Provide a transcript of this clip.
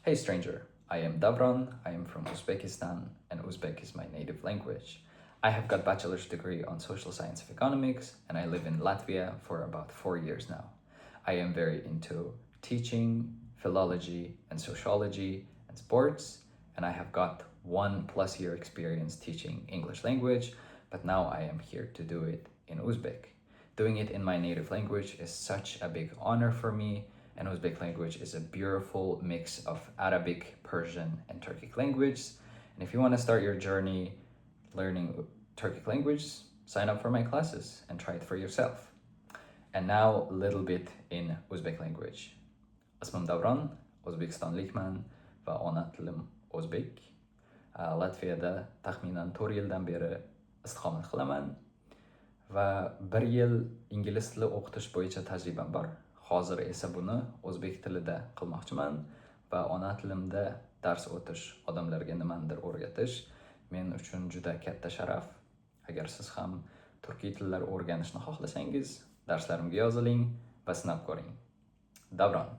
Hey stranger, I am Davron, I am from Uzbekistan, and Uzbek is my native language. I have got bachelor's degree on social science of economics, and I live in Latvia for about 4 years now. I am very into teaching, philology, and sociology, and sports, and I have got 1+ year experience teaching English language, but now I am here to do it in Uzbek. Doing it in my native language is such a big honor for me, and Uzbek language is a beautiful mix of Arabic, Persian, and Turkic language. And if you want to start your journey learning Turkic language, sign up for my classes and try it for yourself. And now a little bit in Uzbek language. Ismim Davron, O'zbekistonlikman va ona tilim O'zbek. Latviyada taxminan 4 yildan beri istiqomat qilaman va 1 yil ingliz tili o'qitish bo'yicha tajribam bor. Hozir esa buni o'zbek tilida qilmoqchiman va ona tilimda dars o'tish, odamlarga nimanidir o'rgatish men uchun juda katta sharaf. Agar siz ham turkiy tillar o'rganishni xohlasangiz, darslarimga yoziling va sinab ko'ring. Davron